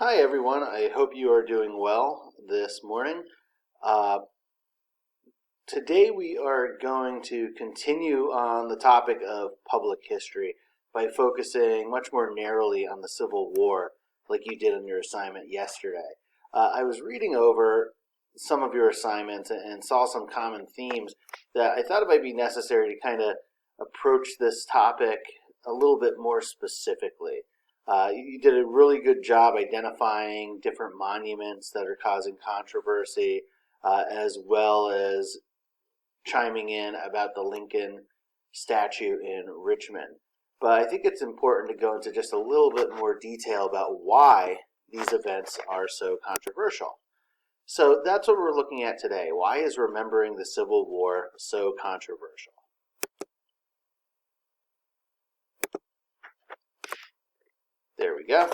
Hi everyone, I hope you are doing well this morning. Uh, Today we are going to continue on the topic of public history by focusing much more narrowly on the Civil War, like you did on your assignment yesterday. I was reading over some of your assignments and saw some common themes that I thought it might be necessary to kind of approach this topic a little bit more specifically. You did a really good job identifying different monuments that are causing controversy, as well as chiming in about the Lincoln statue in Richmond. But I think it's important to go into just a little bit more detail about why these events are so controversial. So that's what we're looking at today. Why is remembering the Civil War so controversial? There we go.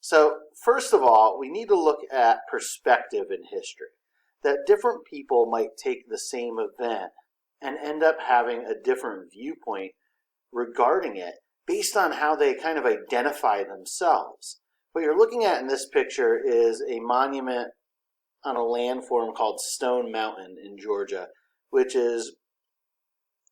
So first of all, we need to look at perspective in history. That different people might take the same event and end up having a different viewpoint regarding it based on how they kind of identify themselves. What you're looking at in this picture is a monument on a landform called Stone Mountain in Georgia, which is,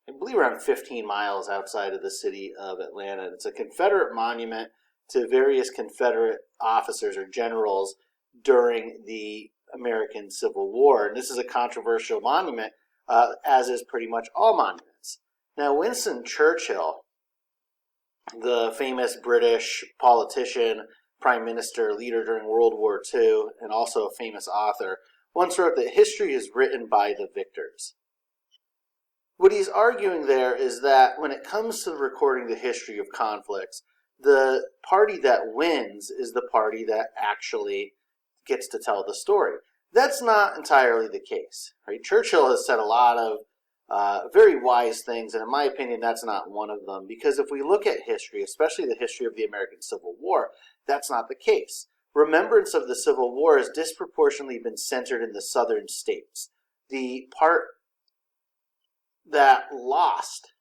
I believe, around 15 miles outside of the city of Atlanta. It's a Confederate monument to various Confederate officers or generals during the American Civil War. And this is a controversial monument, as is pretty much all monuments. Now, Winston Churchill, the famous British politician, prime minister, leader during World War II, and also a famous author, once wrote that history is written by the victors. What he's arguing there is that when it comes to recording the history of conflicts, the party that wins is the party that actually gets to tell the story. That's not entirely the case, right? Churchill has said a lot of very wise things, and in my opinion, that's not one of them, because if we look at history, especially the history of the American Civil War, that's not the case. Remembrance of the Civil War has disproportionately been centered in the southern states. The part that lost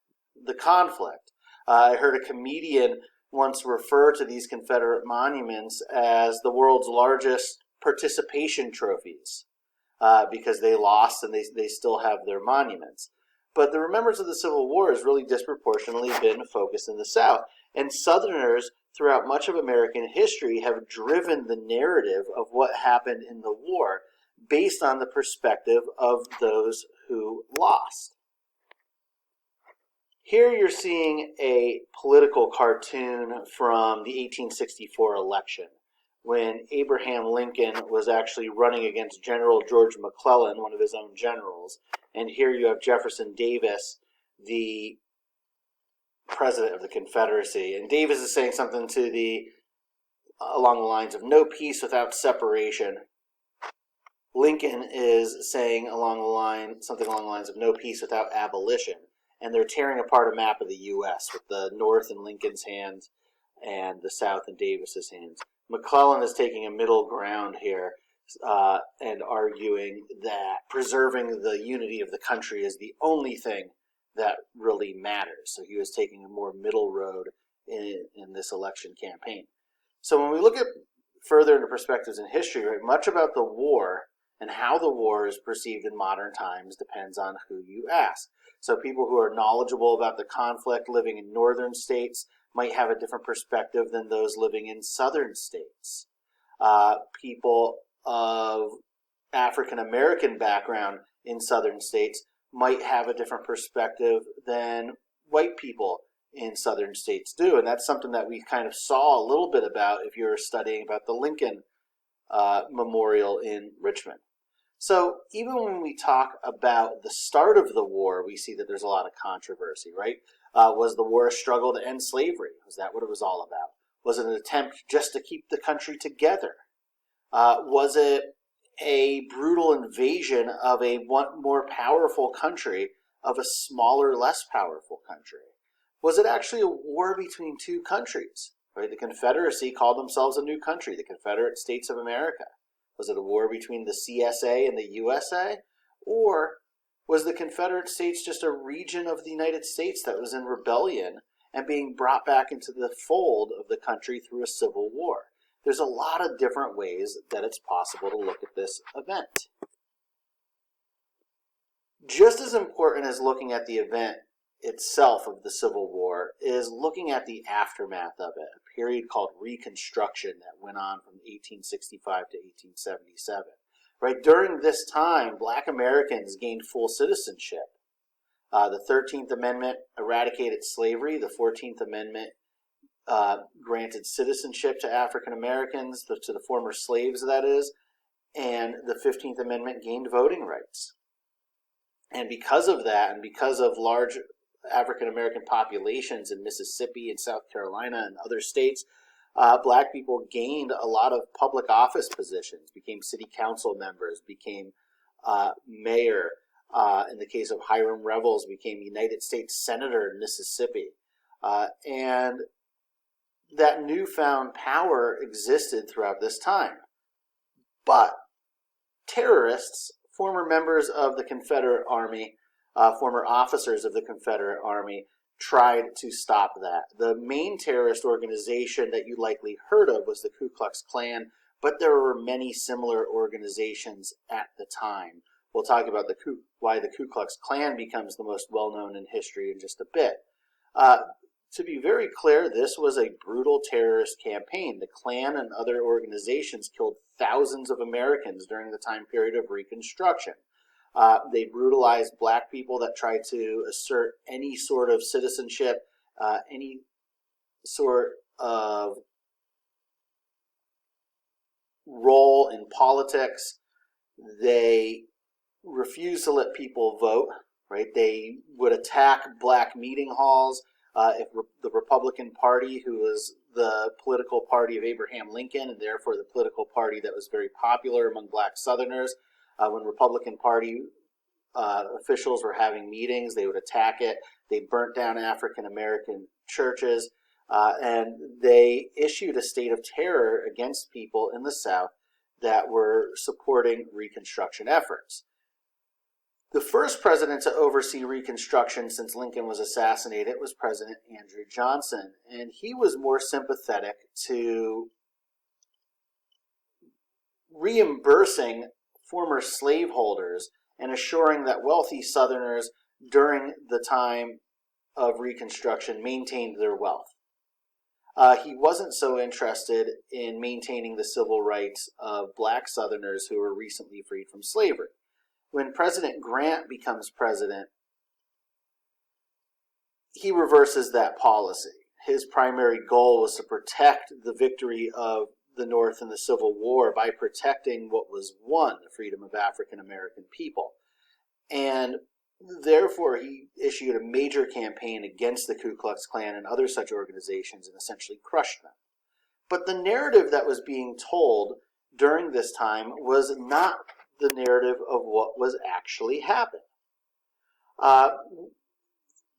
the conflict, I heard a comedian once refer to these Confederate monuments as the world's largest participation trophies, because they lost and they still have their monuments. But the remembrance of the Civil War has really disproportionately been focused in the South. And Southerners throughout much of American history have driven the narrative of what happened in the war based on the perspective of those who lost. Here you're seeing a political cartoon from the 1864 election, when Abraham Lincoln was actually running against General George McClellan, one of his own generals. And here you have Jefferson Davis, the president of the Confederacy. And Davis is saying something along the lines of no peace without separation. Lincoln is saying something along the lines of no peace without abolition. And they're tearing apart a map of the U.S. with the North in Lincoln's hands and the South in Davis's hands. McClellan is taking a middle ground here and arguing that preserving the unity of the country is the only thing that really matters. So he was taking a more middle road in this election campaign. So when we look at further into perspectives in history, right, much about the war and how the war is perceived in modern times depends on who you ask. So people who are knowledgeable about the conflict living in northern states might have a different perspective than those living in southern states. People of African American background in southern states might have a different perspective than white people in southern states do. And that's something that we kind of saw a little bit about if you're studying about the Lincoln Memorial in Richmond. So even when we talk about the start of the war, we see that there's a lot of controversy, right? Was the war a struggle to end slavery? Was that what it was all about? Was it an attempt just to keep the country together? Was it a brutal invasion of a more powerful country of a smaller, less powerful country? Was it actually a war between two countries? Right? The Confederacy called themselves a new country, the Confederate States of America. Was it a war between the CSA and the USA? Or was the Confederate States just a region of the United States that was in rebellion and being brought back into the fold of the country through a civil war? There's a lot of different ways that it's possible to look at this event. Just as important as looking at the event itself of the Civil War is looking at the aftermath of it, a period called Reconstruction that went on from 1865 to 1877. Right, during this time, Black Americans gained full citizenship. The 13th Amendment eradicated slavery. The 14th Amendment granted citizenship to African Americans, to the former slaves, that is, and the 15th Amendment gained voting rights. And because of that, and because of large African American populations in Mississippi and South Carolina and other states, Black people gained a lot of public office positions, became city council members, became mayor. In the case of Hiram Revels, became United States Senator in Mississippi. And that newfound power existed throughout this time. But terrorists, former members of the Confederate Army, former officers of the Confederate Army, tried to stop that. The main terrorist organization that you likely heard of was the Ku Klux Klan, but there were many similar organizations at the time. We'll talk about why the Ku Klux Klan becomes the most well-known in history in just a bit. To be very clear, this was a brutal terrorist campaign. The Klan and other organizations killed thousands of Americans during the time period of Reconstruction. They brutalized Black people that tried to assert any sort of citizenship, any sort of role in politics. They refused to let people vote, right? They would attack Black meeting halls. If the Republican Party, who was the political party of Abraham Lincoln and therefore the political party that was very popular among Black Southerners, when Republican Party officials were having meetings, they would attack it. They burnt down African American churches, and they issued a state of terror against people in the South that were supporting Reconstruction efforts. The first president to oversee Reconstruction since Lincoln was assassinated was President Andrew Johnson, and he was more sympathetic to reimbursing former slaveholders and assuring that wealthy Southerners during the time of Reconstruction maintained their wealth. He wasn't so interested in maintaining the civil rights of Black Southerners who were recently freed from slavery. When President Grant becomes president, he reverses that policy. His primary goal was to protect the victory of the North in the Civil War by protecting what was won, the freedom of African American people. And therefore, he issued a major campaign against the Ku Klux Klan and other such organizations and essentially crushed them. But the narrative that was being told during this time was not the narrative of what was actually happening.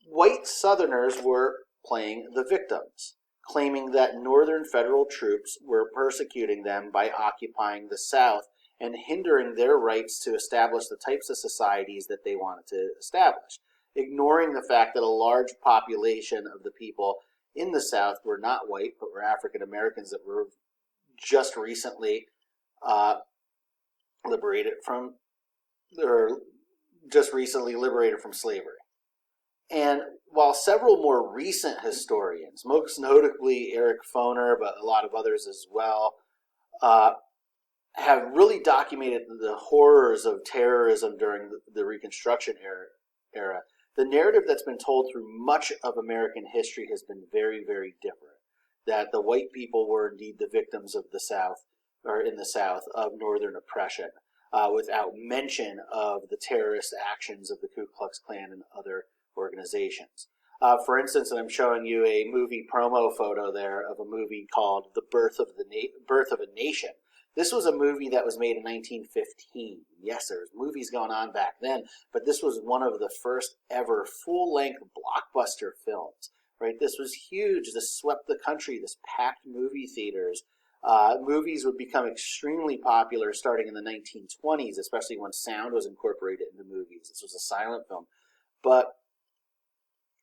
White Southerners were playing the victims, claiming that Northern federal troops were persecuting them by occupying the South and hindering their rights to establish the types of societies that they wanted to establish, ignoring the fact that a large population of the people in the South were not white, but were African Americans that were just recently liberated from slavery. And while several more recent historians, most notably Eric Foner, but a lot of others as well, have really documented the horrors of terrorism during the Reconstruction era, the narrative that's been told through much of American history has been very, very different. That the white people were indeed the victims of the South, or in the South, of Northern oppression, without mention of the terrorist actions of the Ku Klux Klan and other organizations. For instance, and I'm showing you a movie promo photo there of a movie called The Birth of a Nation. This was a movie that was made in 1915. Yes, there was movies going on back then, but this was one of the first ever full-length blockbuster films. Right? This was huge. This swept the country. This packed movie theaters. Movies would become extremely popular starting in the 1920s, especially when sound was incorporated into movies. This was a silent film. But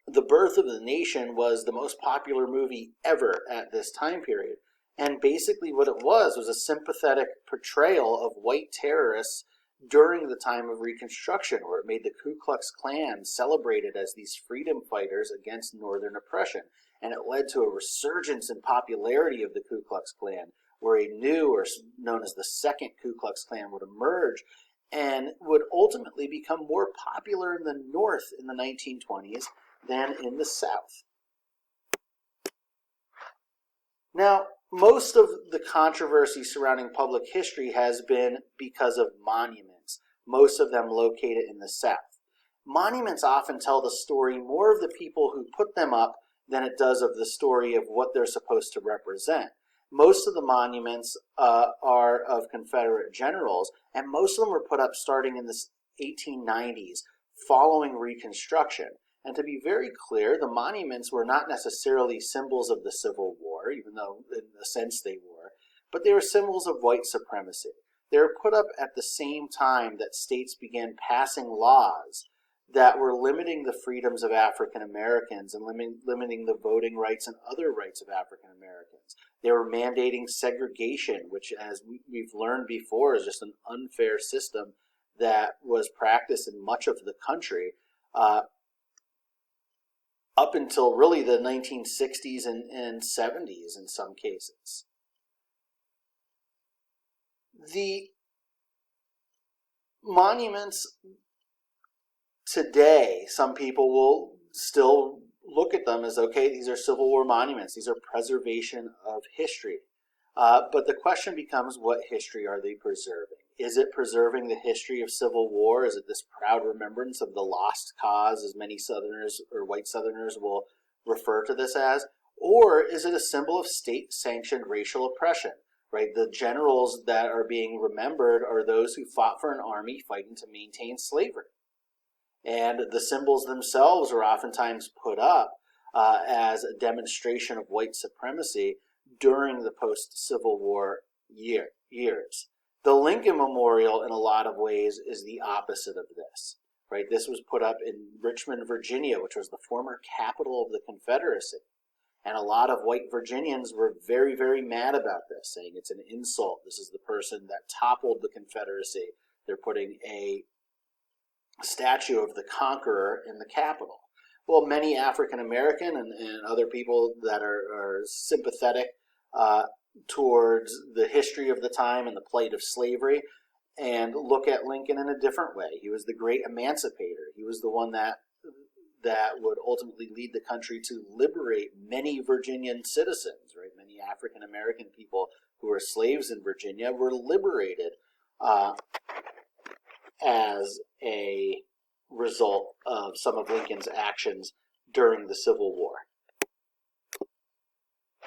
The Birth of the Nation was the most popular movie ever at this time period. And basically what it was a sympathetic portrayal of white terrorists during the time of Reconstruction, where it made the Ku Klux Klan celebrated as these freedom fighters against Northern oppression. And it led to a resurgence in popularity of the Ku Klux Klan, where a new, or known as the Second Ku Klux Klan, would emerge and would ultimately become more popular in the North in the 1920s than in the South. Now, most of the controversy surrounding public history has been because of monuments, most of them located in the South. Monuments often tell the story more of the people who put them up than it does of the story of what they're supposed to represent. Most of the monuments are of Confederate generals, and most of them were put up starting in the 1890s, following Reconstruction. And to be very clear, the monuments were not necessarily symbols of the Civil War, even though in a sense they were, but they were symbols of white supremacy. They were put up at the same time that states began passing laws that were limiting the freedoms of African Americans and limiting the voting rights and other rights of African Americans. They were mandating segregation, which, as we've learned before, is just an unfair system that was practiced in much of the country up until really the 1960s and 70s in some cases. The monuments today, some people will still look at them as, okay, these are Civil War monuments. These are preservation of history. But the question becomes, what history are they preserving? Is it preserving the history of Civil War? Is it this proud remembrance of the lost cause, as many Southerners or white Southerners will refer to this as? Or is it a symbol of state-sanctioned racial oppression? Right? The generals that are being remembered are those who fought for an army fighting to maintain slavery. And the symbols themselves are oftentimes put up as a demonstration of white supremacy during the post-Civil War years. The Lincoln Memorial, in a lot of ways, is the opposite of this. Right? This was put up in Richmond, Virginia, which was the former capital of the Confederacy. And a lot of white Virginians were very, very mad about this, saying it's an insult. This is the person that toppled the Confederacy. They're putting a statue of the conqueror in the Capitol. Well, many African American and other people that are sympathetic towards the history of the time and the plight of slavery, and look at Lincoln in a different way. He was the great emancipator. He was the one that would ultimately lead the country to liberate many Virginian citizens, right? Many African American people who were slaves in Virginia were liberated as a result of some of Lincoln's actions during the Civil War.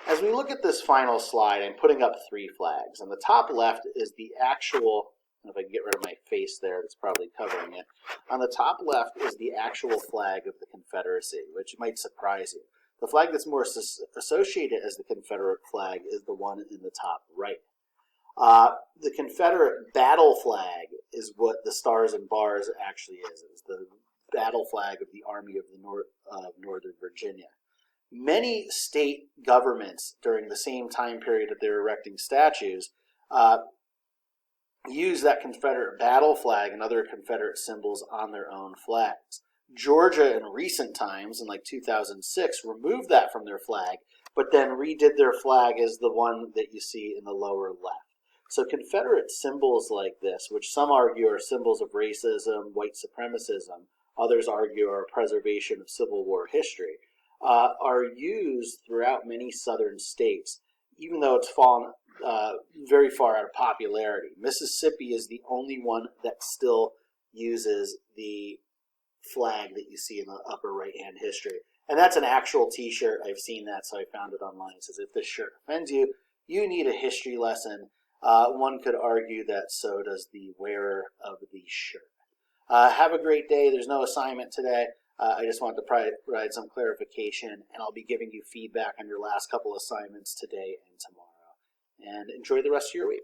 As we look at this final slide, I'm putting up 3 flags. On the top left is the actual, if I can get rid of my face there, that's probably covering it. On the top left is the actual flag of the Confederacy, which might surprise you. The flag that's more associated as the Confederate flag is the one in the top right. The Confederate battle flag is what the stars and bars actually is. It's the battle flag of the Army of Northern Virginia. Many state governments during the same time period that they're erecting statues use that Confederate battle flag and other Confederate symbols on their own flags. Georgia in recent times, in like 2006, removed that from their flag, but then redid their flag as the one that you see in the lower left. So Confederate symbols like this, which some argue are symbols of racism, white supremacism, others argue are a preservation of Civil War history, are used throughout many southern states, even though it's fallen very far out of popularity. Mississippi is the only one that still uses the flag that you see in the upper right-hand history. And that's an actual t-shirt. I've seen that, so I found it online. It says, if this shirt offends you, you need a history lesson. One could argue that so does the wearer of the shirt. Have a great day. There's no assignment today. I just wanted to provide some clarification, and I'll be giving you feedback on your last couple assignments today and tomorrow. And enjoy the rest of your week.